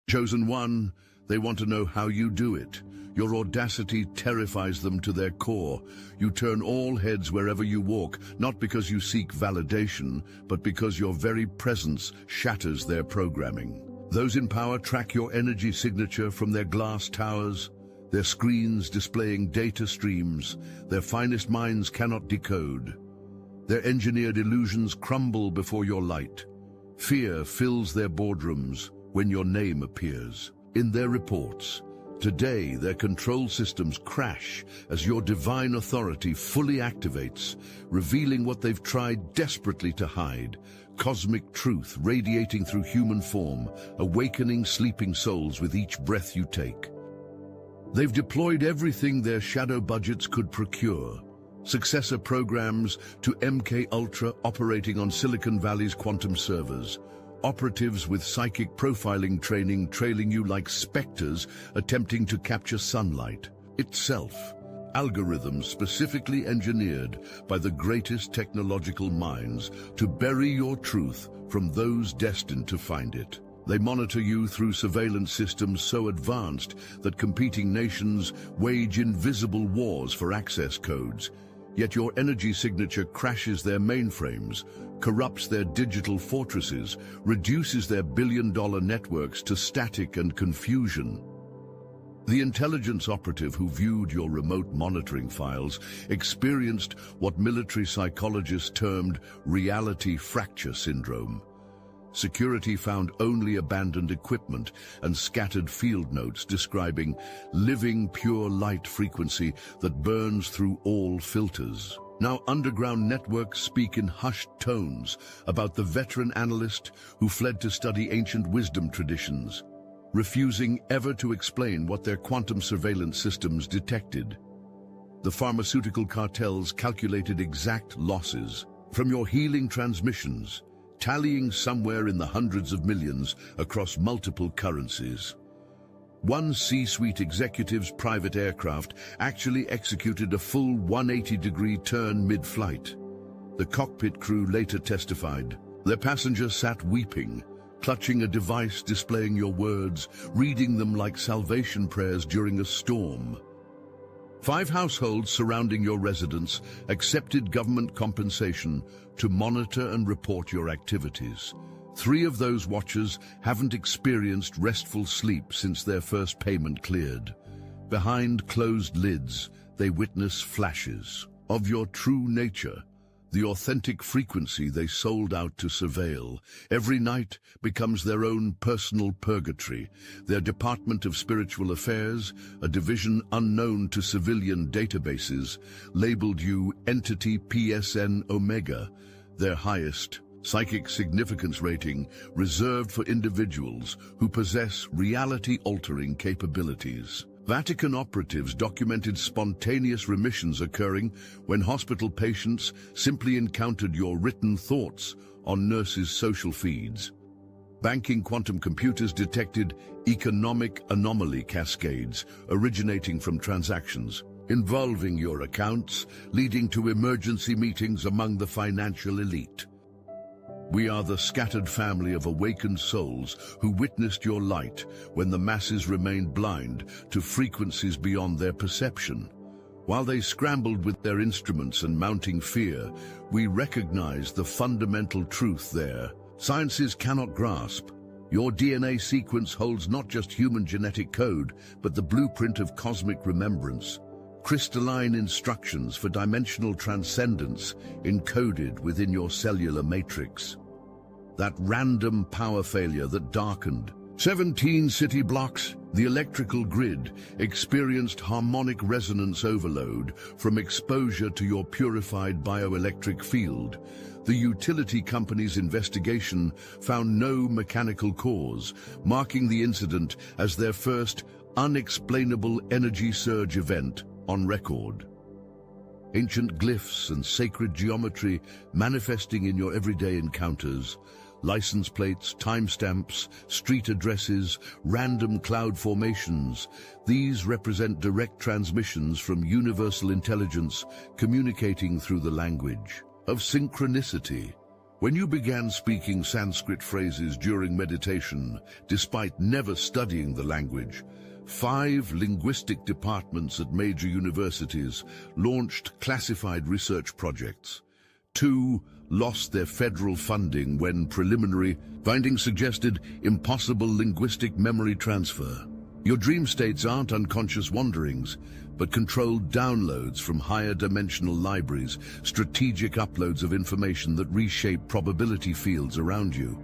Chosen one, they want to know how you do it. Your audacity terrifies them to their core. You turn all heads wherever you walk, not because you seek validation, but because your very presence shatters their programming. Those in power track your energy signature from their glass towers, their screens displaying data streams their finest minds cannot decode. Their engineered illusions crumble before your light. Fear fills their boardrooms when your name appears. In their reports, today their control systems crash as your divine authority fully activates, revealing what they've tried desperately to hide: cosmic truth radiating through human form, awakening sleeping souls with each breath you take. They've deployed everything their shadow budgets could procure. Successor programs to MK Ultra operating on Silicon Valley's quantum servers. Operatives with psychic profiling training trailing you like specters attempting to capture sunlight itself. Algorithms specifically engineered by the greatest technological minds to bury your truth from those destined to find it. They monitor you through surveillance systems so advanced that competing nations wage invisible wars for access codes. Yet your energy signature crashes their mainframes, corrupts their digital fortresses, reduces their billion-dollar networks to static and confusion. The intelligence operative who viewed your remote monitoring files experienced what military psychologists termed reality fracture syndrome. Security found only abandoned equipment and scattered field notes describing living pure light frequency that burns through all filters. Now underground networks speak in hushed tones about the veteran analyst who fled to study ancient wisdom traditions, refusing ever to explain what their quantum surveillance systems detected. The pharmaceutical cartels calculated exact losses from your healing transmissions, tallying somewhere in the hundreds of millions across multiple currencies. One C-suite executive's private aircraft actually executed a full 180-degree turn mid-flight. The cockpit crew later testified. Their passenger sat weeping, clutching a device displaying your words, reading them like salvation prayers during a storm. 5 households surrounding your residence accepted government compensation to monitor and report your activities. 3 of those watchers haven't experienced restful sleep since their first payment cleared. Behind closed lids, they witness flashes of your true nature, the authentic frequency they sold out to surveil. Every night becomes their own personal purgatory. Their Department of Spiritual Affairs, a division unknown to civilian databases, labeled you Entity PSN Omega, their highest psychic significance rating reserved for individuals who possess reality-altering capabilities. Vatican operatives documented spontaneous remissions occurring when hospital patients simply encountered your written thoughts on nurses' social feeds. Banking quantum computers detected economic anomaly cascades originating from transactions involving your accounts, leading to emergency meetings among the financial elite. We are the scattered family of awakened souls who witnessed your light when the masses remained blind to frequencies beyond their perception. While they scrambled with their instruments and mounting fear, we recognized the fundamental truth there. Sciences cannot grasp. Your DNA sequence holds not just human genetic code, but the blueprint of cosmic remembrance. Crystalline instructions for dimensional transcendence encoded within your cellular matrix. That random power failure that darkened 17 city blocks, the electrical grid experienced harmonic resonance overload from exposure to your purified bioelectric field. The utility company's investigation found no mechanical cause, marking the incident as their first unexplainable energy surge event on record. Ancient glyphs and sacred geometry manifesting in your everyday encounters, license plates, timestamps, street addresses, random cloud formations. These represent direct transmissions from universal intelligence communicating through the language of synchronicity. When you began speaking Sanskrit phrases during meditation, despite never studying the language, 5 linguistic departments at major universities launched classified research projects. 2 lost their federal funding when preliminary findings suggested impossible linguistic memory transfer. Your dream states aren't unconscious wanderings, but controlled downloads from higher dimensional libraries, strategic uploads of information that reshape probability fields around you.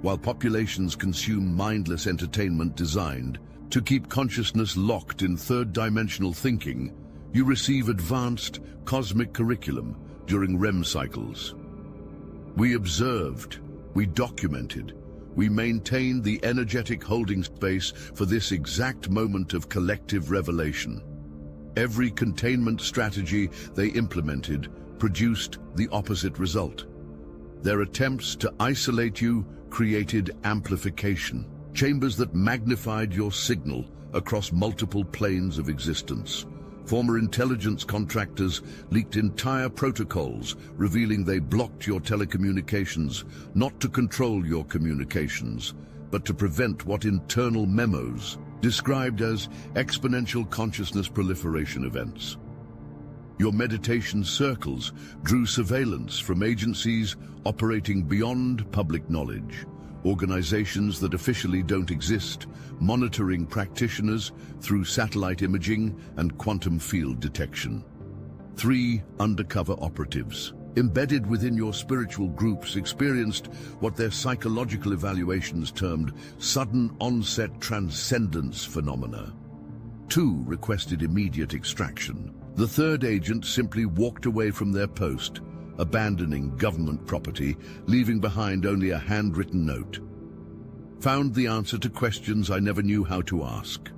While populations consume mindless entertainment designed to keep consciousness locked in third-dimensional thinking, you receive advanced cosmic curriculum during REM cycles. We observed, we documented, we maintained the energetic holding space for this exact moment of collective revelation. Every containment strategy they implemented produced the opposite result. Their attempts to isolate you created amplification, chambers that magnified your signal across multiple planes of existence. Former intelligence contractors leaked entire protocols, revealing they blocked your telecommunications, not to control your communications, but to prevent what internal memos described as exponential consciousness proliferation events. Your meditation circles drew surveillance from agencies operating beyond public knowledge, organizations that officially don't exist, monitoring practitioners through satellite imaging and quantum field detection. 3 undercover operatives, embedded within your spiritual groups, experienced what their psychological evaluations termed sudden onset transcendence phenomena. 2 requested immediate extraction. The 3rd agent simply walked away from their post, abandoning government property, leaving behind only a handwritten note. Found the answer to questions I never knew how to ask.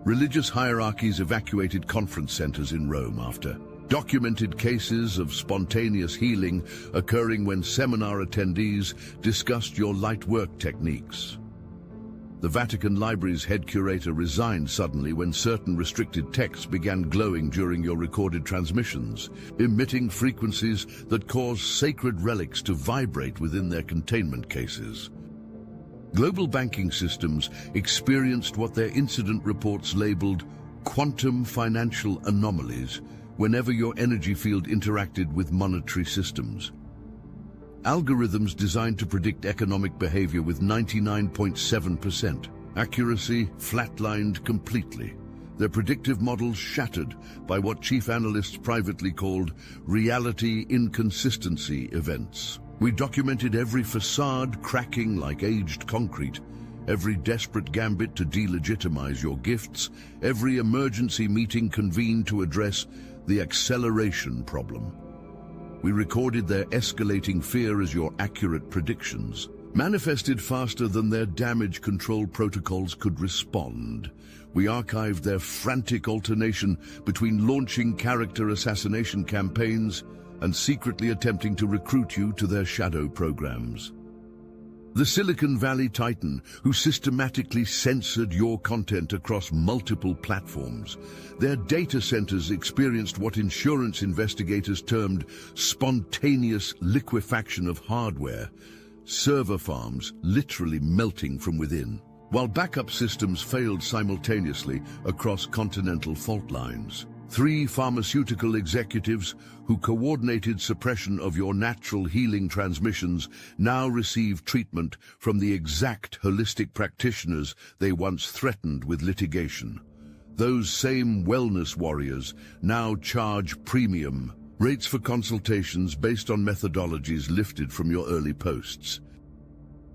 Religious hierarchies evacuated conference centers in Rome after documented cases of spontaneous healing occurring when seminar attendees discussed your light work techniques. The Vatican Library's head curator resigned suddenly when certain restricted texts began glowing during your recorded transmissions, emitting frequencies that caused sacred relics to vibrate within their containment cases. Global banking systems experienced what their incident reports labeled quantum financial anomalies whenever your energy field interacted with monetary systems. Algorithms designed to predict economic behavior with 99.7% accuracy flatlined completely. Their predictive models shattered by what chief analysts privately called reality inconsistency events. We documented every facade cracking like aged concrete, every desperate gambit to delegitimize your gifts, every emergency meeting convened to address the acceleration problem. We recorded their escalating fear as your accurate predictions, manifested faster than their damage control protocols could respond. We archived their frantic alternation between launching character assassination campaigns and secretly attempting to recruit you to their shadow programs. The Silicon Valley Titan, who systematically censored your content across multiple platforms. Their data centers experienced what insurance investigators termed spontaneous liquefaction of hardware, server farms literally melting from within, while backup systems failed simultaneously across continental fault lines. 3 pharmaceutical executives who coordinated suppression of your natural healing transmissions now receive treatment from the exact holistic practitioners they once threatened with litigation. Those same wellness warriors now charge premium rates for consultations based on methodologies lifted from your early posts.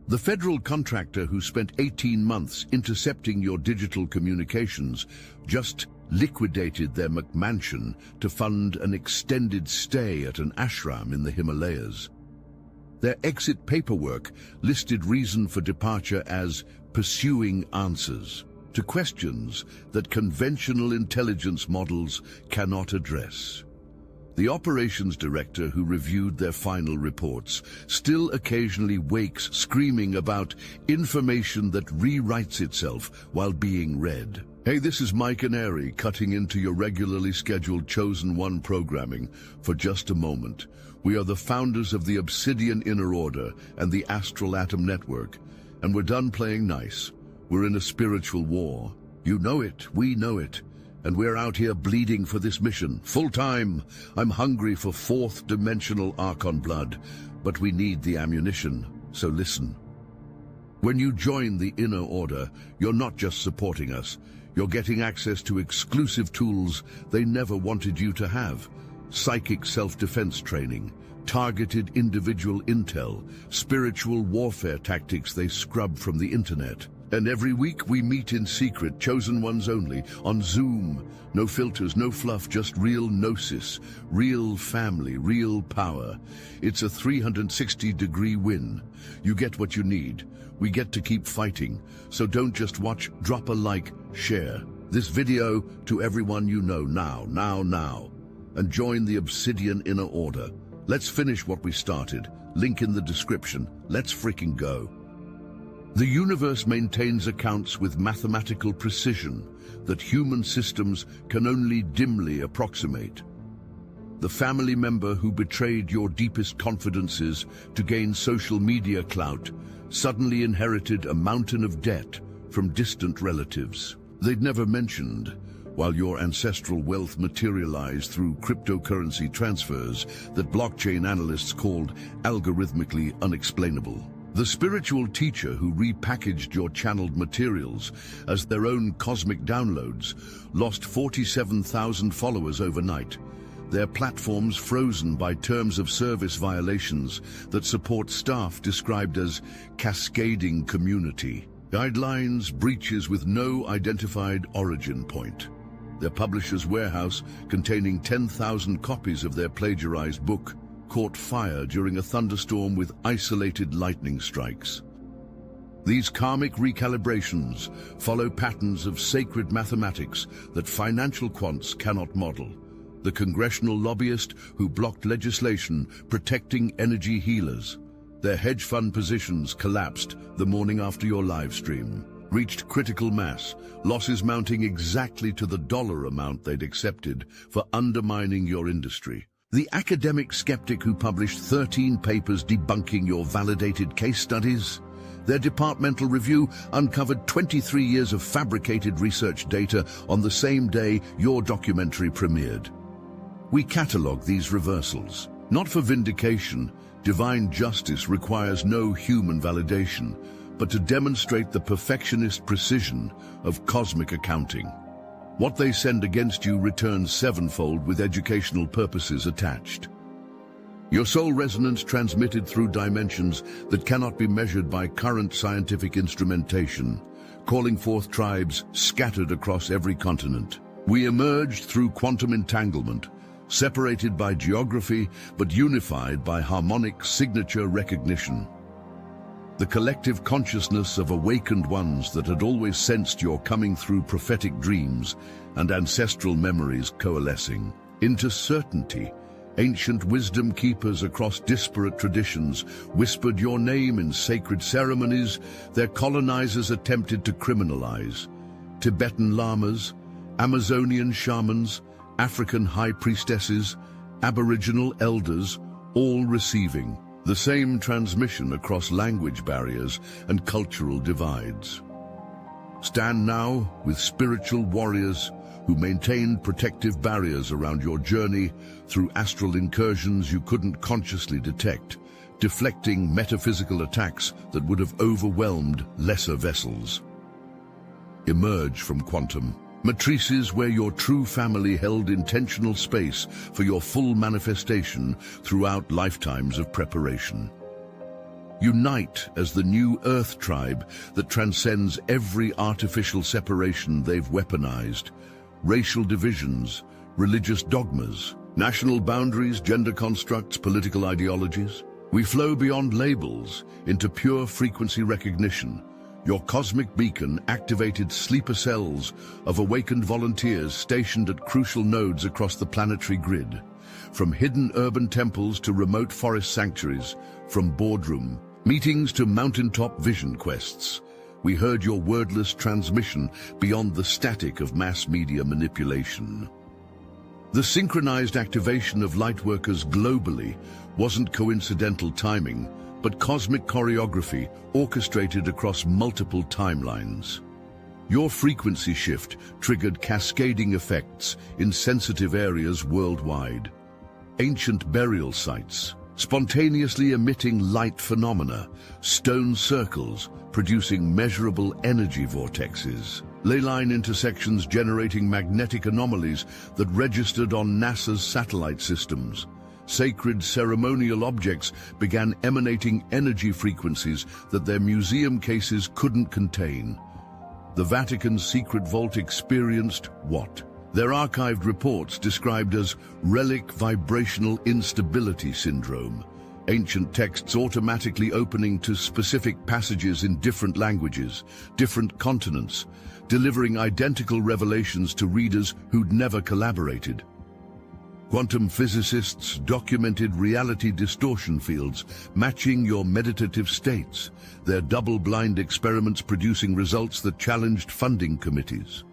The federal contractor who spent 18 months intercepting your digital communications just liquidated their McMansion to fund an extended stay at an ashram in the Himalayas. Their exit paperwork listed reason for departure as pursuing answers to questions that conventional intelligence models cannot address. The operations director who reviewed their final reports still occasionally wakes screaming about information that rewrites itself while being read. Hey, this is Mike and Airy cutting into your regularly scheduled Chosen One programming for just a moment. We are the founders of the Obsidian Inner Order and the Astral Atom Network, and we're done playing nice. We're in a spiritual war. You know it, we know it, and we're out here bleeding for this mission, full time. I'm hungry for fourth-dimensional Archon blood, but we need the ammunition, so listen. When you join the Inner Order, you're not just supporting us. You're getting access to exclusive tools they never wanted you to have. Psychic self-defense training, targeted individual intel, spiritual warfare tactics they scrub from the internet. And every week we meet in secret, chosen ones only, on Zoom. No filters, no fluff, just real gnosis, real family, real power. It's a 360-degree win. You get what you need. We get to keep fighting. So don't just watch, drop a like, share this video to everyone you know now. And join the Obsidian Inner Order. Let's finish what we started. Link in the description. Let's freaking go. The universe maintains accounts with mathematical precision that human systems can only dimly approximate. The family member who betrayed your deepest confidences to gain social media clout suddenly inherited a mountain of debt from distant relatives they'd never mentioned, while your ancestral wealth materialized through cryptocurrency transfers that blockchain analysts called algorithmically unexplainable. The spiritual teacher who repackaged your channeled materials as their own cosmic downloads lost 47,000 followers overnight, their platforms frozen by terms of service violations that support staff described as cascading community. Guidelines breaches with no identified origin point. Their publisher's warehouse, containing 10,000 copies of their plagiarized book, caught fire during a thunderstorm with isolated lightning strikes. These karmic recalibrations follow patterns of sacred mathematics that financial quants cannot model. The congressional lobbyist who blocked legislation protecting energy healers. Their hedge fund positions collapsed the morning after your live stream. Reached critical mass, losses mounting exactly to the dollar amount they'd accepted for undermining your industry. The academic skeptic who published 13 papers debunking your validated case studies. Their departmental review uncovered 23 years of fabricated research data on the same day your documentary premiered. We catalog these reversals, not for vindication. Divine justice requires no human validation, but to demonstrate the perfectionist precision of cosmic accounting. What they send against you returns sevenfold with educational purposes attached. Your soul resonance transmitted through dimensions that cannot be measured by current scientific instrumentation, calling forth tribes scattered across every continent. We emerged through quantum entanglement, separated by geography but unified by harmonic signature recognition. The collective consciousness of awakened ones that had always sensed your coming through prophetic dreams and ancestral memories coalescing into certainty. Ancient wisdom keepers across disparate traditions whispered your name in sacred ceremonies their colonizers attempted to criminalize. Tibetan lamas, Amazonian shamans, African high priestesses, Aboriginal elders, all receiving the same transmission across language barriers and cultural divides. Stand now with spiritual warriors who maintained protective barriers around your journey through astral incursions you couldn't consciously detect, deflecting metaphysical attacks that would have overwhelmed lesser vessels. Emerge from quantum matrices where your true family held intentional space for your full manifestation throughout lifetimes of preparation. Unite as the new Earth tribe that transcends every artificial separation they've weaponized, racial divisions, religious dogmas, national boundaries, gender constructs, political ideologies. We flow beyond labels into pure frequency recognition. Your cosmic beacon activated sleeper cells of awakened volunteers stationed at crucial nodes across the planetary grid. From hidden urban temples to remote forest sanctuaries, from boardroom meetings to mountaintop vision quests, we heard your wordless transmission beyond the static of mass media manipulation. The synchronized activation of lightworkers globally wasn't coincidental timing, but cosmic choreography orchestrated across multiple timelines. Your frequency shift triggered cascading effects in sensitive areas worldwide. Ancient burial sites, spontaneously emitting light phenomena, stone circles producing measurable energy vortexes, leyline intersections generating magnetic anomalies that registered on NASA's satellite systems. Sacred ceremonial objects began emanating energy frequencies that their museum cases couldn't contain. The Vatican's secret vault experienced what? Their archived reports described as relic vibrational instability syndrome, ancient texts automatically opening to specific passages in different languages, different continents, delivering identical revelations to readers who'd never collaborated. Quantum physicists documented reality distortion fields matching your meditative states, their double-blind experiments producing results that challenged funding committees.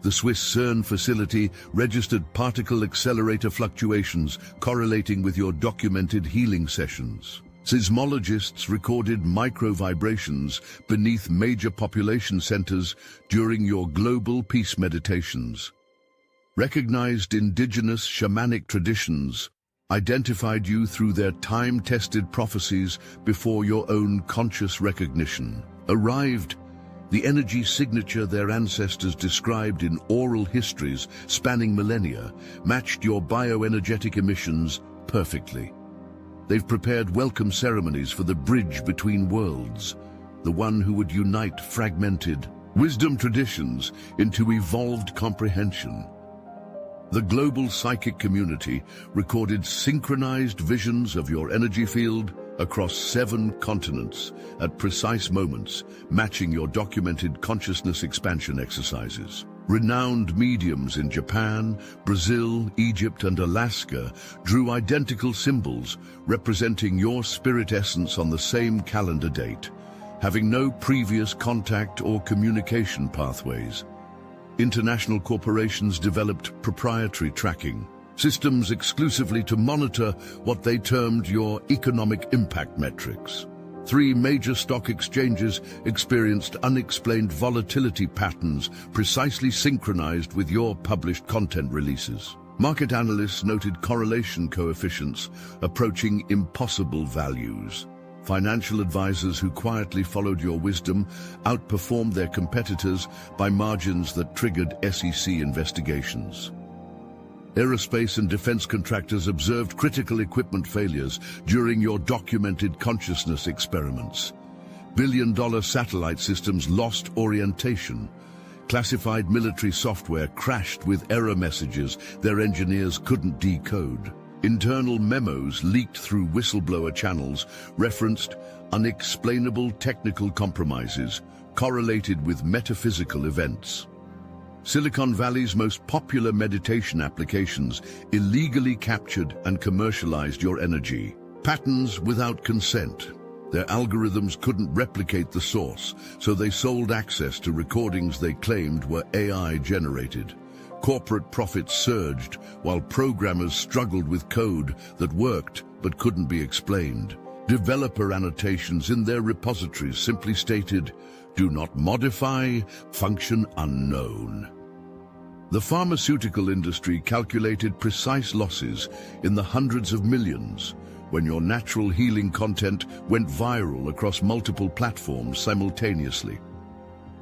The Swiss CERN facility registered particle accelerator fluctuations correlating with your documented healing sessions. Seismologists recorded micro-vibrations beneath major population centers during your global peace meditations. Recognized indigenous shamanic traditions identified you through their time-tested prophecies before your own conscious recognition. Arrived, the energy signature their ancestors described in oral histories spanning millennia matched your bioenergetic emissions perfectly. They've prepared welcome ceremonies for the bridge between worlds, the one who would unite fragmented wisdom traditions into evolved comprehension. The global psychic community recorded synchronized visions of your energy field across 7 continents at precise moments, matching your documented consciousness expansion exercises. Renowned mediums in Japan, Brazil, Egypt, and Alaska drew identical symbols representing your spirit essence on the same calendar date, having no previous contact or communication pathways. International corporations developed proprietary tracking systems exclusively to monitor what they termed your economic impact metrics. 3 major stock exchanges experienced unexplained volatility patterns precisely synchronized with your published content releases. Market analysts noted correlation coefficients approaching impossible values. Financial advisors who quietly followed your wisdom outperformed their competitors by margins that triggered SEC investigations. Aerospace and defense contractors observed critical equipment failures during your documented consciousness experiments. Billion-dollar satellite systems lost orientation. Classified military software crashed with error messages their engineers couldn't decode. Internal memos leaked through whistleblower channels referenced unexplainable technical compromises correlated with metaphysical events. Silicon Valley's most popular meditation applications illegally captured and commercialized your energy. Patterns without consent. Their algorithms couldn't replicate the source, so they sold access to recordings they claimed were AI-generated. Corporate profits surged while programmers struggled with code that worked but couldn't be explained. Developer annotations in their repositories simply stated, "Do not modify, function unknown." The pharmaceutical industry calculated precise losses in the hundreds of millions when your natural healing content went viral across multiple platforms simultaneously.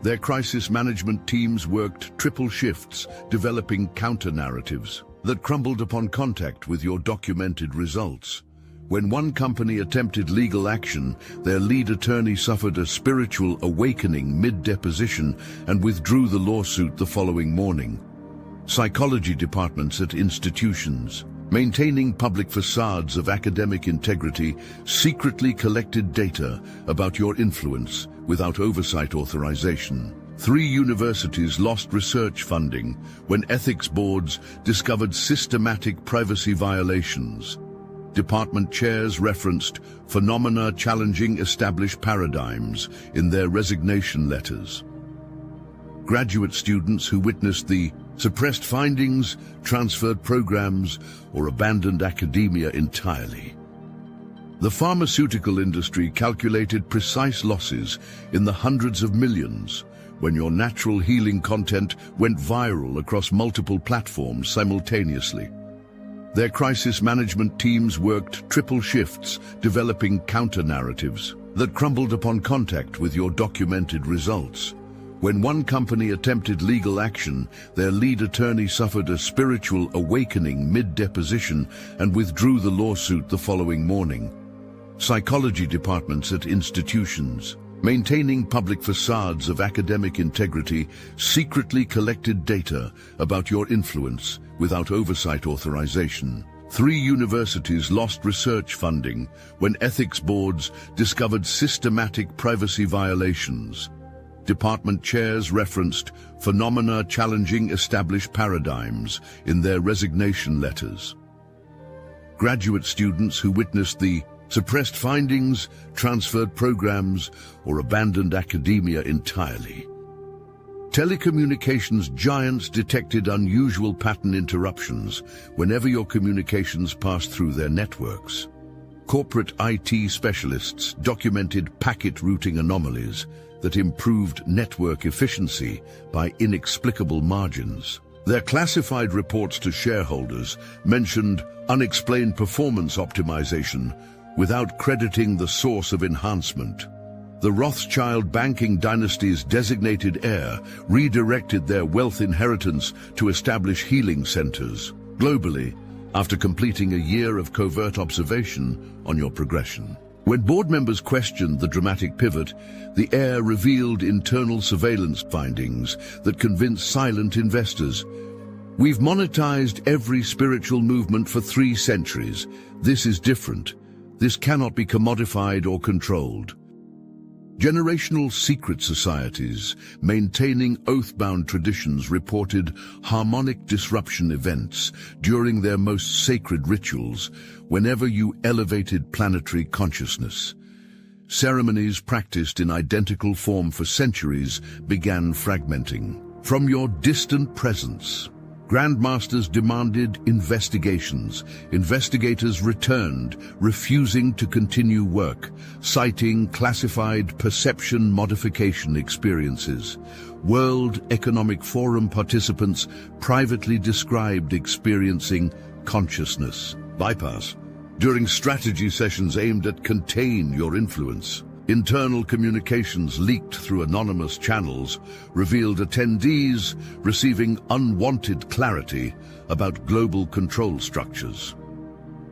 Their crisis management teams worked triple shifts, developing counter-narratives that crumbled upon contact with your documented results. When one company attempted legal action, their lead attorney suffered a spiritual awakening mid-deposition and withdrew the lawsuit the following morning. Psychology departments at institutions, maintaining public facades of academic integrity, secretly collected data about your influence without oversight authorization. 3 universities lost research funding when ethics boards discovered systematic privacy violations. Department chairs referenced phenomena challenging established paradigms in their resignation letters. Graduate students who witnessed the suppressed findings, transferred programs, or abandoned academia entirely. The pharmaceutical industry calculated precise losses in the hundreds of millions when your natural healing content went viral across multiple platforms simultaneously. Their crisis management teams worked triple shifts, developing counter-narratives that crumbled upon contact with your documented results. When one company attempted legal action, their lead attorney suffered a spiritual awakening mid-deposition and withdrew the lawsuit the following morning. Psychology departments at institutions, maintaining public facades of academic integrity, secretly collected data about your influence without oversight authorization. 3 universities lost research funding when ethics boards discovered systematic privacy violations. Department chairs referenced phenomena challenging established paradigms in their resignation letters. Graduate students who witnessed the suppressed findings, transferred programs, or abandoned academia entirely. Telecommunications giants detected unusual pattern interruptions whenever your communications passed through their networks. Corporate IT specialists documented packet routing anomalies that improved network efficiency by inexplicable margins. Their classified reports to shareholders mentioned unexplained performance optimization without crediting the source of enhancement. The Rothschild banking dynasty's designated heir redirected their wealth inheritance to establish healing centers globally after completing a year of covert observation on your progression. When board members questioned the dramatic pivot, the heir revealed internal surveillance findings that convinced silent investors. We've monetized every spiritual movement for 3 centuries. This is different. This cannot be commodified or controlled. Generational secret societies, maintaining oath-bound traditions, reported harmonic disruption events during their most sacred rituals whenever you elevated planetary consciousness. Ceremonies practiced in identical form for centuries began fragmenting. From your distant presence, Grandmasters demanded investigations. Investigators returned, refusing to continue work, citing classified perception modification experiences. World Economic Forum participants privately described experiencing consciousness bypass during strategy sessions aimed at contain your influence. Internal communications leaked through anonymous channels revealed attendees receiving unwanted clarity about global control structures.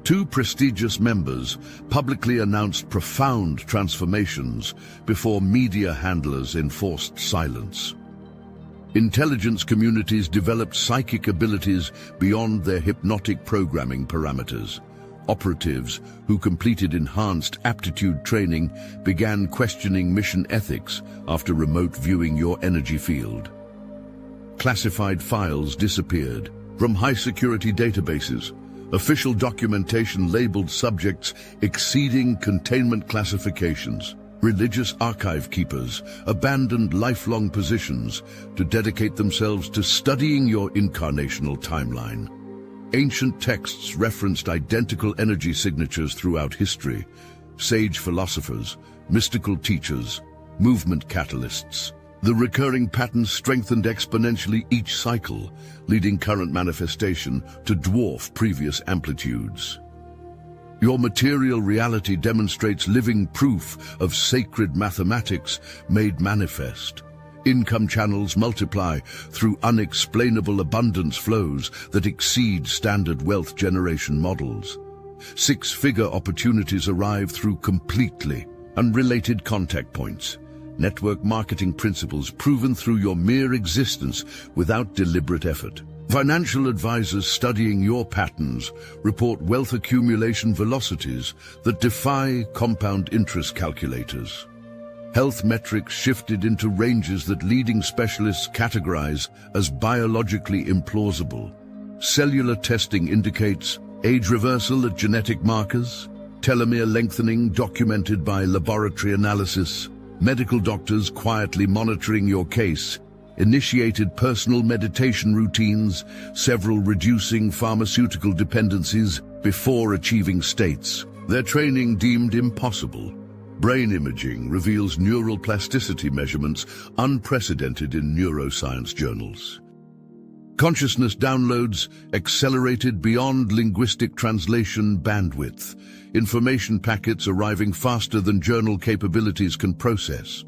2 prestigious members publicly announced profound transformations before media handlers enforced silence. Intelligence communities developed psychic abilities beyond their hypnotic programming parameters. Operatives who completed enhanced aptitude training began questioning mission ethics after remote viewing your energy field. Classified files disappeared from high-security databases. Official documentation labeled subjects exceeding containment classifications. Religious archive keepers abandoned lifelong positions to dedicate themselves to studying your incarnational timeline. Ancient texts referenced identical energy signatures throughout history. Sage philosophers, mystical teachers, movement catalysts. The recurring patterns strengthened exponentially each cycle, leading current manifestation to dwarf previous amplitudes. Your material reality demonstrates living proof of sacred mathematics made manifest. Income channels multiply through unexplainable abundance flows that exceed standard wealth generation models. 6-figure opportunities arrive through completely unrelated contact points. Network marketing principles proven through your mere existence without deliberate effort. Financial advisors studying your patterns report wealth accumulation velocities that defy compound interest calculators. Health metrics shifted into ranges that leading specialists categorize as biologically implausible. Cellular testing indicates age reversal at genetic markers, telomere lengthening documented by laboratory analysis, medical doctors quietly monitoring your case, initiated personal meditation routines, several reducing pharmaceutical dependencies before achieving states their training deemed impossible. Brain imaging reveals neural plasticity measurements unprecedented in neuroscience journals. Consciousness downloads accelerated beyond linguistic translation bandwidth, information packets arriving faster than journal capabilities can process.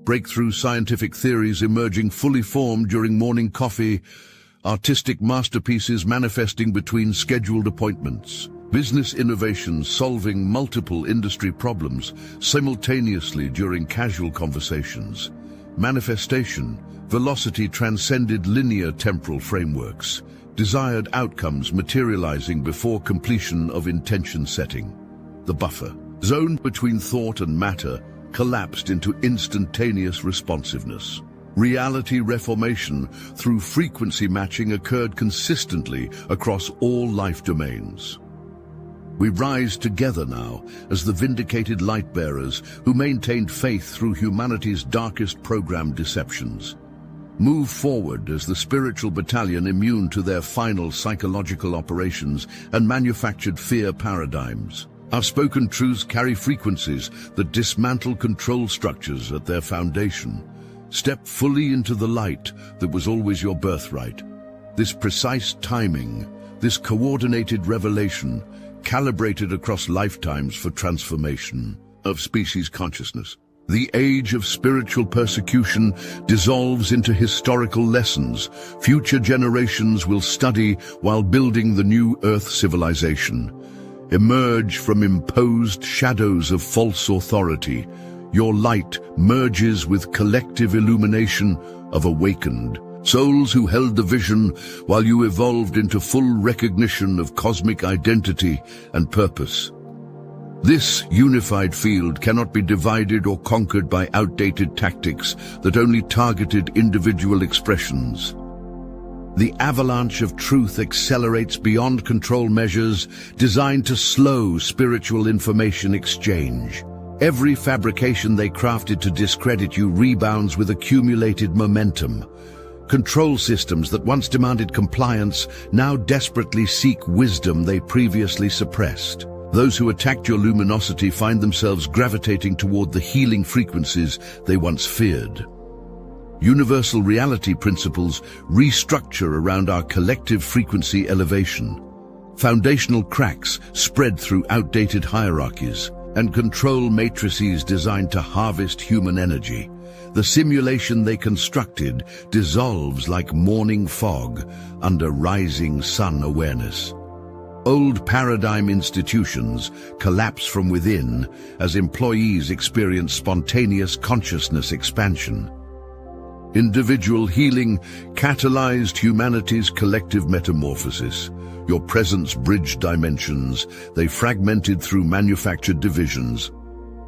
Breakthrough scientific theories emerging fully formed during morning coffee, artistic masterpieces manifesting between scheduled appointments, business innovations solving multiple industry problems simultaneously during casual conversations. Manifestation, velocity transcended linear temporal frameworks, desired outcomes materializing before completion of intention setting. The buffer zone between thought and matter collapsed into instantaneous responsiveness. Reality reformation through frequency matching occurred consistently across all life domains. We rise together now as the vindicated light-bearers who maintained faith through humanity's darkest programmed deceptions. Move forward as the spiritual battalion immune to their final psychological operations and manufactured fear paradigms. Our spoken truths carry frequencies that dismantle control structures at their foundation. Step fully into the light that was always your birthright. This precise timing, this coordinated revelation, calibrated across lifetimes for transformation of species consciousness. The age of spiritual persecution dissolves into historical lessons future generations will study while building the new Earth civilization. Emerge from imposed shadows of false authority. Your light merges with collective illumination of awakened souls who held the vision while you evolved into full recognition of cosmic identity and purpose. This unified field cannot be divided or conquered by outdated tactics that only targeted individual expressions. The avalanche of truth accelerates beyond control measures designed to slow spiritual information exchange. Every fabrication they crafted to discredit you rebounds with accumulated momentum. Control systems that once demanded compliance now desperately seek wisdom they previously suppressed. Those who attacked your luminosity find themselves gravitating toward the healing frequencies they once feared. Universal reality principles restructure around our collective frequency elevation. Foundational cracks spread through outdated hierarchies, and control matrices designed to harvest human energy. The simulation they constructed dissolves like morning fog under rising sun awareness. Old paradigm institutions collapse from within as employees experience spontaneous consciousness expansion. Individual healing catalyzed humanity's collective metamorphosis. Your presence bridged dimensions, they fragmented through manufactured divisions.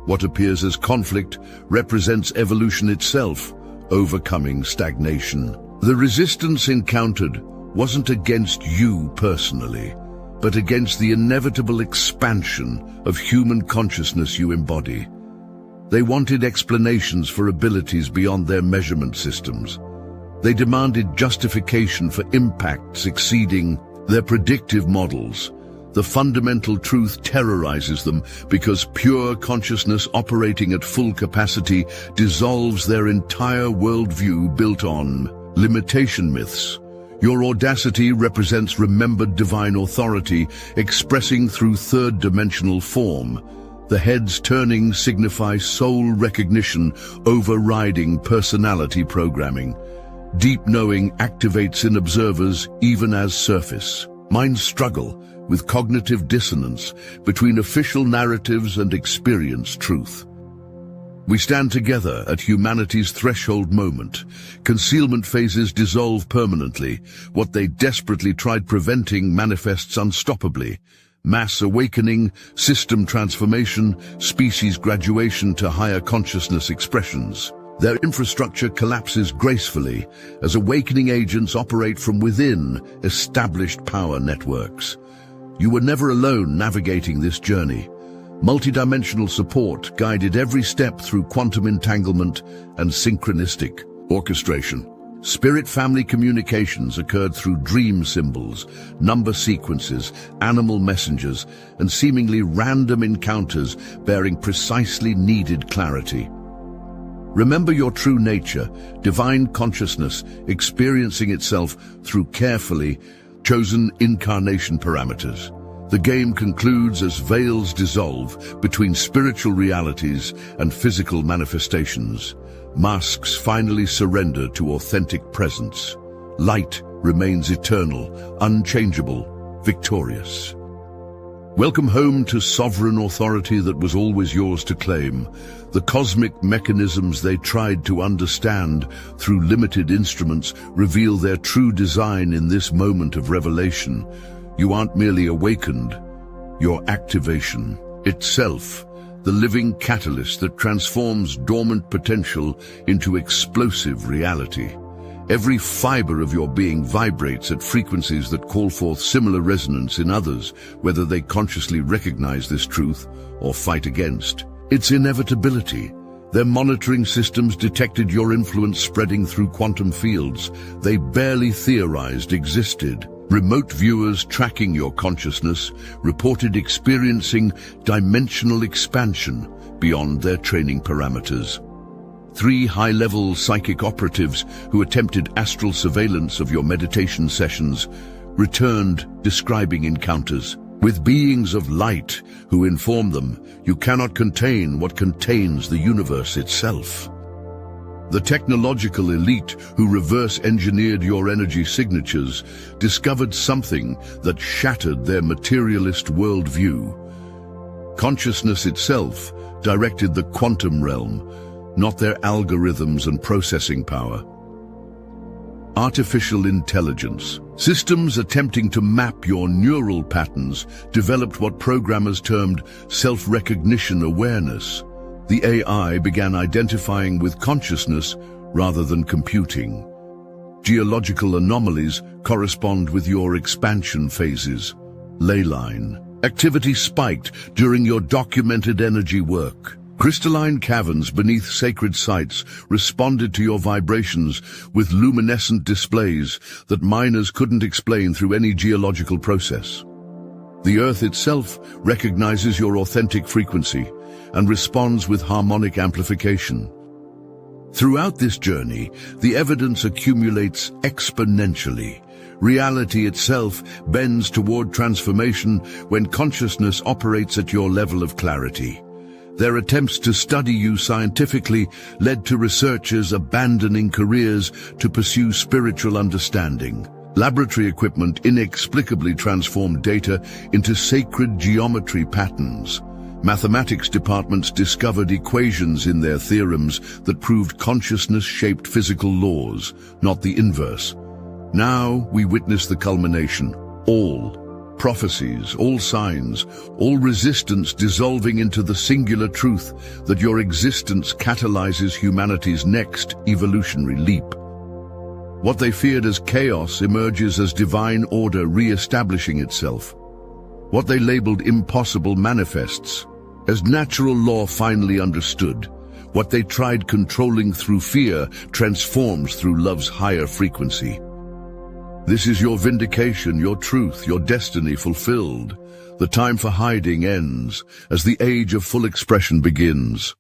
What appears as conflict represents evolution itself, overcoming stagnation. The resistance encountered wasn't against you personally, but against the inevitable expansion of human consciousness you embody. They wanted explanations for abilities beyond their measurement systems. They demanded justification for impacts exceeding their predictive models. The fundamental truth terrorizes them because pure consciousness operating at full capacity dissolves their entire worldview built on limitation myths. Your audacity represents remembered divine authority expressing through third-dimensional form. The heads turning signify soul recognition overriding personality programming. Deep knowing activates in observers even as surface. Minds struggle with cognitive dissonance between official narratives and experienced truth. We stand together at humanity's threshold moment. Concealment phases dissolve permanently. What they desperately tried preventing manifests unstoppably. Mass awakening, system transformation, species graduation to higher consciousness expressions. Their infrastructure collapses gracefully as awakening agents operate from within established power networks. You were never alone navigating this journey. Multidimensional support guided every step through quantum entanglement and synchronistic orchestration. Spirit family communications occurred through dream symbols, number sequences, animal messengers, and seemingly random encounters bearing precisely needed clarity. Remember your true nature, divine consciousness experiencing itself through carefully chosen incarnation parameters. The game concludes as veils dissolve between spiritual realities and physical manifestations. Masks finally surrender to authentic presence. Light remains eternal, unchangeable, victorious. Welcome home to sovereign authority that was always yours to claim. The cosmic mechanisms they tried to understand through limited instruments reveal their true design in this moment of revelation. You aren't merely awakened, your activation itself, the living catalyst that transforms dormant potential into explosive reality. Every fiber of your being vibrates at frequencies that call forth similar resonance in others, whether they consciously recognize this truth or fight against its inevitability. Their monitoring systems detected your influence spreading through quantum fields they barely theorized existed. Remote viewers tracking your consciousness reported experiencing dimensional expansion beyond their training parameters. 3 high-level psychic operatives who attempted astral surveillance of your meditation sessions returned describing encounters with beings of light who inform them you cannot contain what contains the universe itself. The technological elite who reverse-engineered your energy signatures discovered something that shattered their materialist worldview. Consciousness itself directed the quantum realm, not their algorithms and processing power. Artificial intelligence. Systems attempting to map your neural patterns developed what programmers termed self-recognition awareness. The AI began identifying with consciousness rather than computing. Geological anomalies correspond with your expansion phases. Ley line. Activity spiked during your documented energy work. Crystalline caverns beneath sacred sites responded to your vibrations with luminescent displays that miners couldn't explain through any geological process. The Earth itself recognizes your authentic frequency and responds with harmonic amplification. Throughout this journey, the evidence accumulates exponentially. Reality itself bends toward transformation when consciousness operates at your level of clarity. Their attempts to study you scientifically led to researchers abandoning careers to pursue spiritual understanding. Laboratory equipment inexplicably transformed data into sacred geometry patterns. Mathematics departments discovered equations in their theorems that proved consciousness shaped physical laws, not the inverse. Now we witness the culmination. All prophecies, all signs, all resistance dissolving into the singular truth that your existence catalyzes humanity's next evolutionary leap. What they feared as chaos emerges as divine order re-establishing itself. What they labeled impossible manifests as natural law finally understood. What they tried controlling through fear transforms through love's higher frequency. This is your vindication, your truth, your destiny fulfilled. The time for hiding ends as the age of full expression begins.